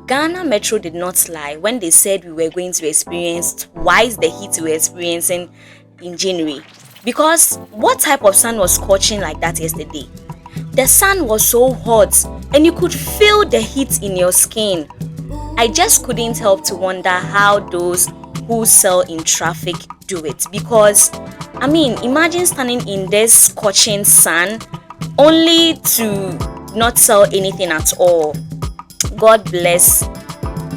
Ghana Metro did not lie when they said we were going to experience twice the heat we were experiencing in January. Because what type of sun was scorching like that yesterday? The sun was so hot and you could feel the heat in your skin. I just couldn't help to wonder how those who sell in traffic do it. Because, I mean, imagine standing in this scorching sun only to not sell anything at all. God bless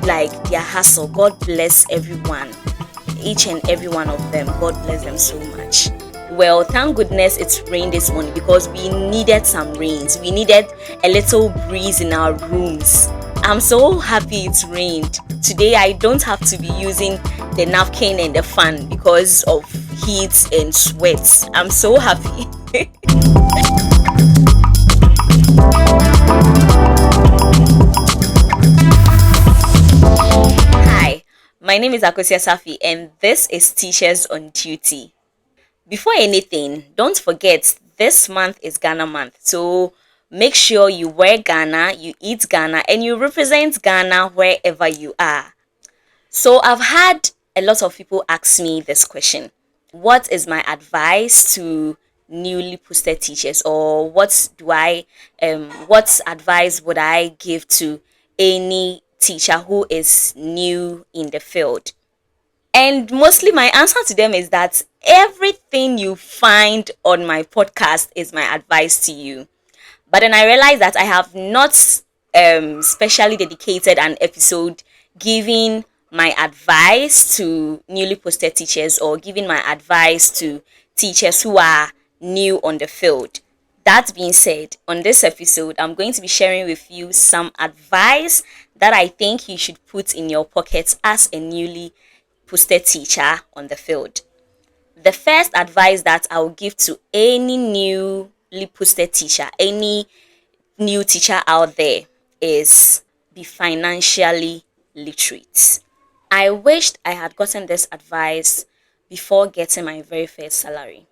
like their hustle. God bless everyone, each and every one of them. God bless them so much. Well, thank goodness it's rained this morning because we needed some rains. We needed a little breeze in our rooms. I'm so happy it's rained. Today I don't have to be using the napkin and the fan because of heat and sweat. I'm so happy. Hi, my name is Akosia Safi and this is Teachers on Duty. Before anything, don't forget this month is Ghana month. So make sure you wear Ghana, you eat Ghana, and you represent Ghana wherever you are. So I've had a lot of people ask me this question. What is my advice to newly posted teachers, or what advice would I give to any teacher who is new in the field? And mostly my answer to them is that everything you find on my podcast is my advice to you. But then I realized that I have not specially dedicated an episode giving my advice to newly posted teachers or giving my advice to teachers who are new on the field. That being said, on this episode, I'm going to be sharing with you some advice that I think you should put in your pockets as a newly posted teacher on the field. The first advice that I will give to any newly posted teacher, any new teacher out there, is be financially literate. I wished I had gotten this advice before getting my very first salary.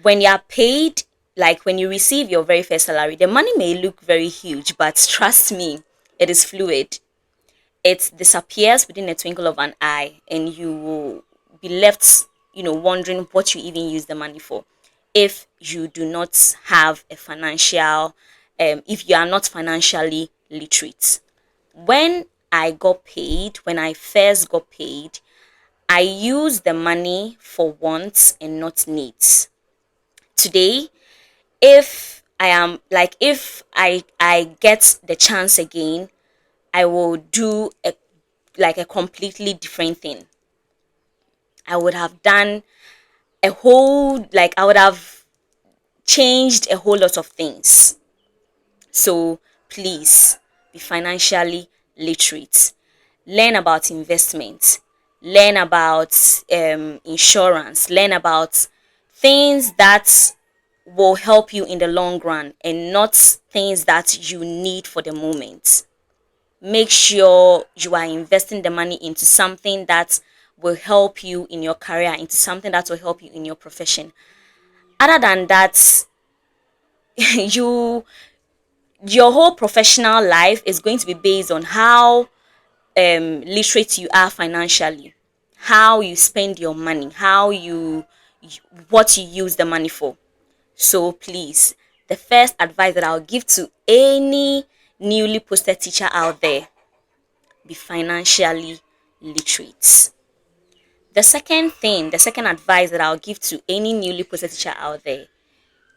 When you are paid, like when you receive your very first salary, the money may look very huge, but trust me, it is fluid. It disappears within a twinkle of an eye, and you will be left, wondering what you even use the money for if you do not have a financial, if you are not financially literate. When when I first got paid, I used the money for wants and not needs. Today, if I get the chance again, I will do a completely different thing. I would have done I would have changed a whole lot of things. So please be financially literate. Learn about investment. Learn about insurance. Learn about things that will help you in the long run and not things that you need for the moment. Make sure you are investing the money into something that will help you in your career, into something that will help you in your profession. Other than that, you your whole professional life is going to be based on how literate you are financially, how you spend your money, what you use the money for. So please, the first advice that I'll give to any newly posted teacher out there, be financially literate. The second advice that I'll give to any newly posted teacher out there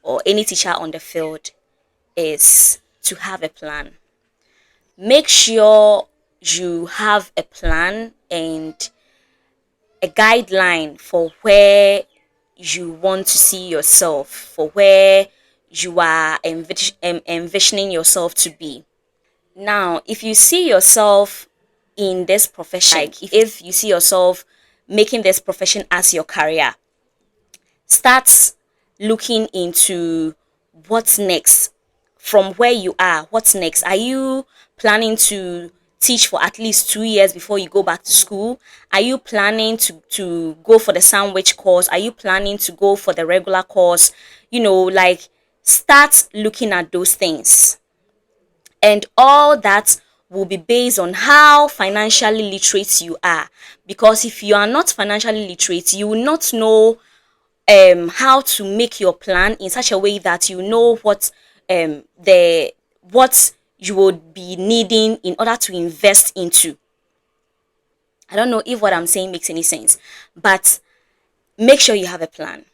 or any teacher on the field is to have a plan. Make sure you have a plan and a guideline for where you want to see yourself, for where you are envisioning yourself to be. Now, if you see yourself in this profession, like if you see yourself making this profession as your career, start looking into what's next from where you are. What's next? Are you planning to teach for at least 2 years before you go back to school? Are you planning to go for the sandwich course? Are you planning to go for the regular course? Start looking at those things. And all that will be based on how financially literate you are. Because if you are not financially literate, you will not know how to make your plan in such a way that you know the what you would be needing in order to invest into. I don't know if what I'm saying makes any sense, but make sure you have a plan.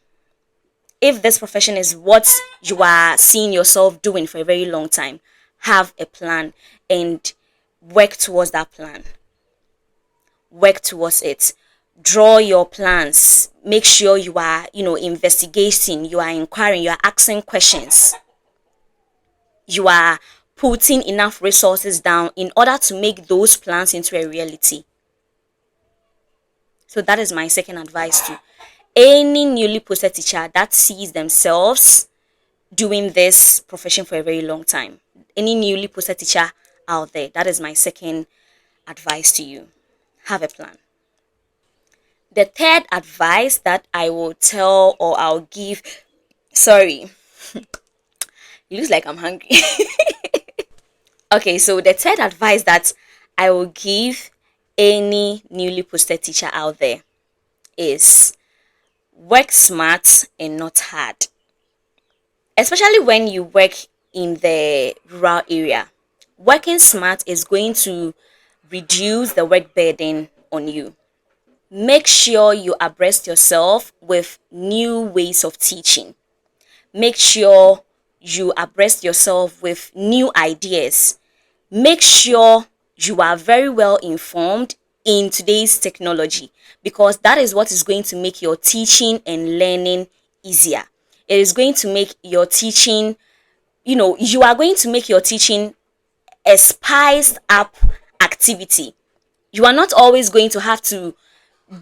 If this profession is what you are seeing yourself doing for a very long time, have a plan and work towards that plan. Work towards it. Draw your plans. Make sure you are, investigating, you are inquiring, you are asking questions. You are putting enough resources down in order to make those plans into a reality. So that is my second advice to any newly posted teacher that sees themselves doing this profession for a very long time. Any newly posted teacher out there, that is my second advice to you. Have a plan. The third advice that I will tell or I'll give, sorry, it looks like I'm hungry. Okay, so the third advice that I will give any newly posted teacher out there is work smart and not hard. Especially when you work in the rural area. Working smart is going to reduce the work burden on you. Make sure you abreast yourself with new ways of teaching. Make sure you abreast yourself with new ideas. Make sure you are very well informed in today's technology, because that is what is going to make your teaching and learning easier. It is going to make your teaching, you are going to make your teaching a spiced up activity. You are not always going to have to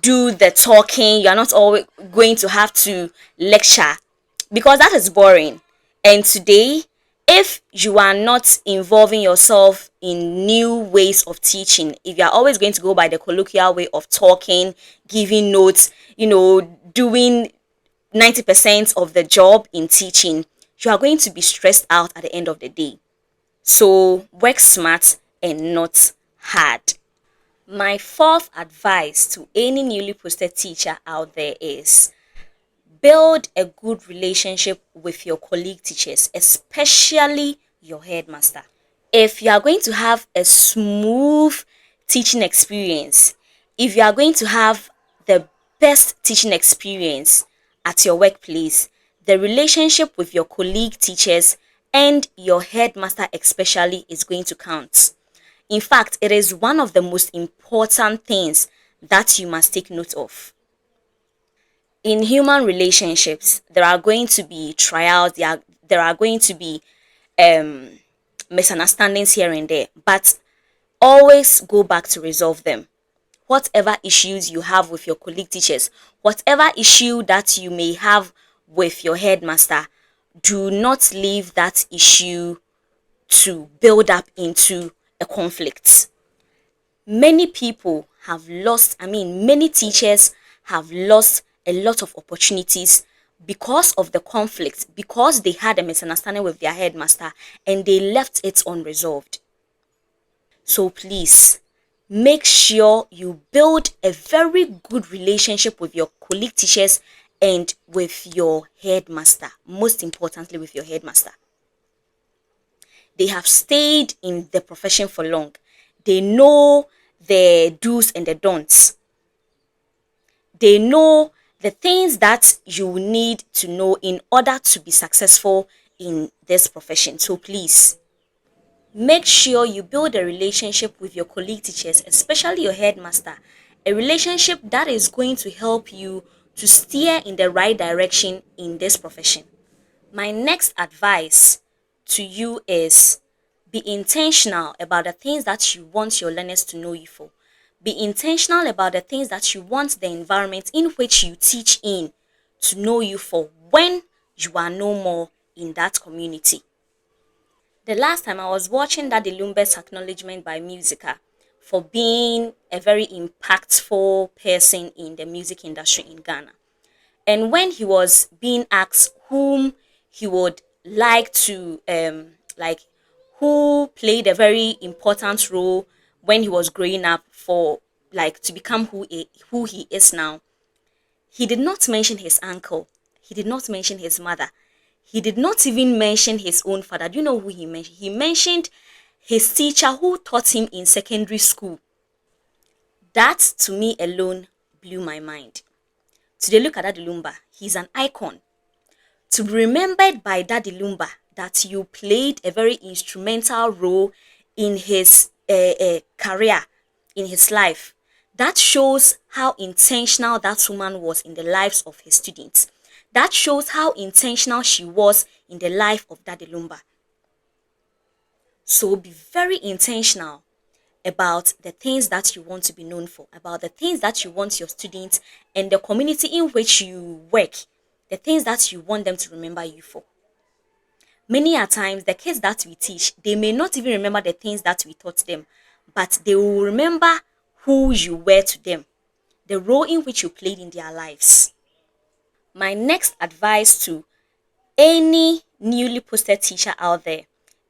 do the talking, you are not always going to have to lecture, because that is boring. And today, if you are not involving yourself in new ways of teaching, if you are always going to go by the colloquial way of talking, giving notes, doing 90% of the job in teaching, you are going to be stressed out at the end of the day. So work smart and not hard. My fourth advice to any newly posted teacher out there is build a good relationship with your colleague teachers, especially your headmaster. If you are going to have a smooth teaching experience, if you are going to have the best teaching experience at your workplace, the relationship with your colleague teachers and your headmaster especially is going to count. In fact, it is one of the most important things that you must take note of. In human relationships, there are going to be trials, there are going to be um misunderstandings here and there, but always go back to resolve them. Whatever issues you have with your colleague teachers, whatever issue that you may have with your headmaster, do not leave that issue to build up into a conflict. Many people have lost, many teachers have lost a lot of opportunities because of the conflict, because they had a misunderstanding with their headmaster and they left it unresolved. So please make sure you build a very good relationship with your colleague teachers and with your headmaster. Most importantly, with your headmaster. They have stayed in the profession for long. They know the do's and the don'ts. They know the things that you need to know in order to be successful in this profession. So please make sure you build a relationship with your colleague teachers, especially your headmaster. A relationship that is going to help you to steer in the right direction in this profession. My next advice to you is be intentional about the things that you want your learners to know you for. Be intentional about the things that you want the environment in which you teach in to know you for when you are no more in that community. The last time I was watching Daddy Lumber's acknowledgement by Musica for being a very impactful person in the music industry in Ghana. And when he was being asked whom he would like to who played a very important role when he was growing up for like to become who he is now. He did not mention his uncle. He did not mention his mother. He did not even mention his own father. Do you know who he mentioned? He mentioned his teacher who taught him in secondary school. That to me alone blew my mind. Today, look at Daddy Lumba. He's an icon. To be remembered by Daddy Lumba that you played a very instrumental role in his career, in his life. That shows how intentional that woman was in the lives of his students. That shows how intentional she was in the life of Daddy Lumba. So be very intentional about the things that you want to be known for, about the things that you want your students and the community in which you work, the things that you want them to remember you for. Many a times, the kids that we teach, they may not even remember the things that we taught them, but they will remember who you were to them, the role in which you played in their lives. My next advice to any newly posted teacher out there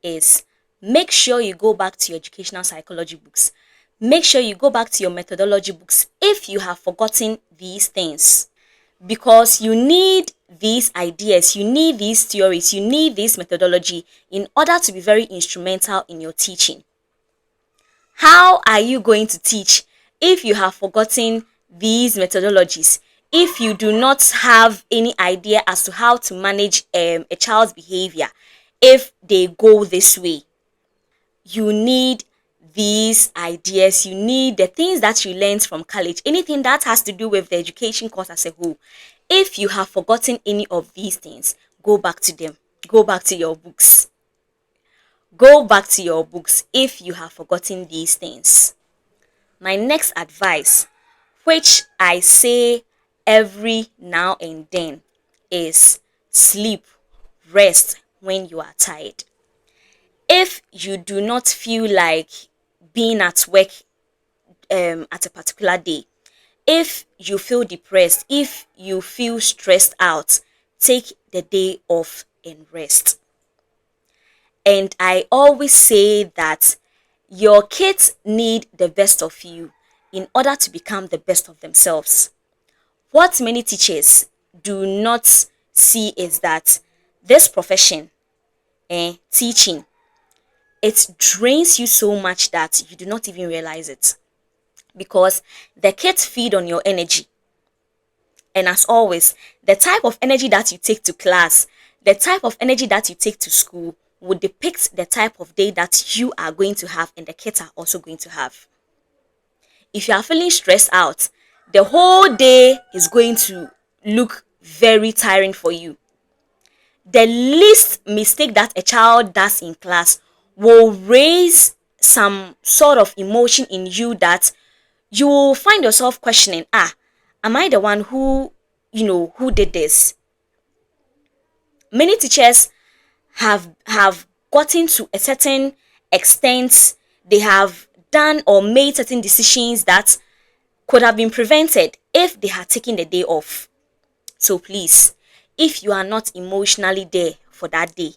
is make sure you go back to your educational psychology books. Make sure you go back to your methodology books if you have forgotten these things. Because you need these ideas, you need these theories, you need this methodology in order to be very instrumental in your teaching. How are you going to teach if you have forgotten these methodologies? If you do not have any idea as to how to manage a child's behavior if they go this way, you need these ideas, you need the things that you learned from college, anything that has to do with the education course as a whole. If you have forgotten any of these things, go back to them. Go back to your books. Go back to your books if you have forgotten these things. My next advice, which I say every now and then, is sleep, rest when you are tired. If you do not feel like being at work at a particular day, if you feel depressed, if you feel stressed out, take the day off and rest. And I always say that your kids need the best of you in order to become the best of themselves. What many teachers do not see is that this profession, teaching, it drains you so much that you do not even realize it, because the kids feed on your energy. And as always, the type of energy that you take to class, the type of energy that you take to school would depict the type of day that you are going to have and the kids are also going to have. If you are feeling stressed out, the whole day is going to look very tiring for you. The least mistake that a child does in class will raise some sort of emotion in you that you will find yourself questioning, am I the one who did this? Many teachers have gotten to a certain extent, they have done or made certain decisions that could have been prevented if they had taken the day off. So please, if you are not emotionally there for that day,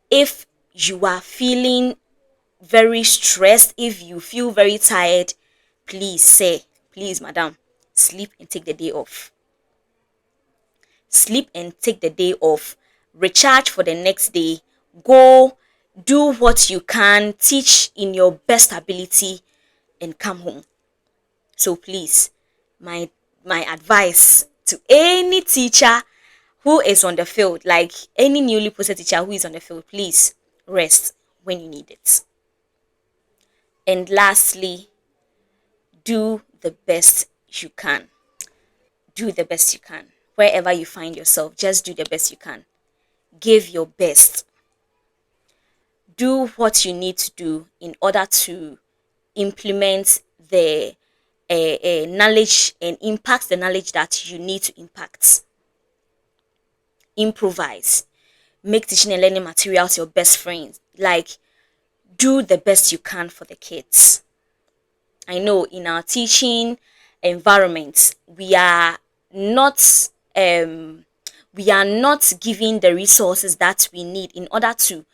if you are feeling very stressed, if you feel very tired, please say, please madam, sleep and take the day off. Sleep and take the day off. Recharge for the next day. Go do what you can, teach in your best ability, and come home. So please, my advice to any teacher who is on the field, like any newly posted teacher who is on the field, please rest when you need it. And lastly, do the best you can. Do the best you can. Wherever you find yourself, just do the best you can. Give your best. Do what you need to do in order to implement the knowledge and impact the knowledge that you need to impact. Improvise. Make teaching and learning materials your best friends. Like, do the best you can for the kids. I know in our teaching environment, we are not we are not giving the resources that we need in order to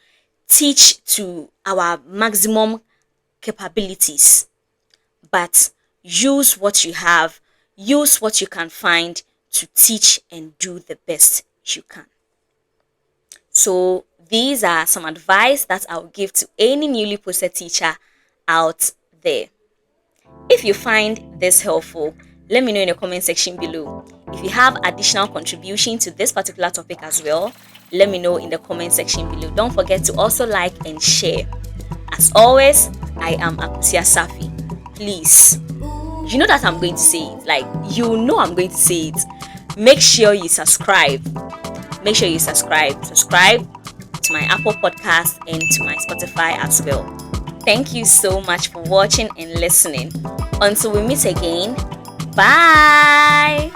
teach to our maximum capabilities, but use what you have, use what you can find to teach and do the best you can. So these are some advice that I'll give to any newly posted teacher out there. If you find this helpful, let me know in the comment section below. If you have additional contribution to this particular topic as well, let me know in the comment section below. Don't forget to also like and share. As always, I am Akusia Safi. Please, you know that I'm going to say it. Like, you know I'm going to say it. Make sure you subscribe. Make sure you subscribe. Subscribe to my Apple Podcast and to my Spotify as well. Thank you so much for watching and listening. Until we meet again, bye.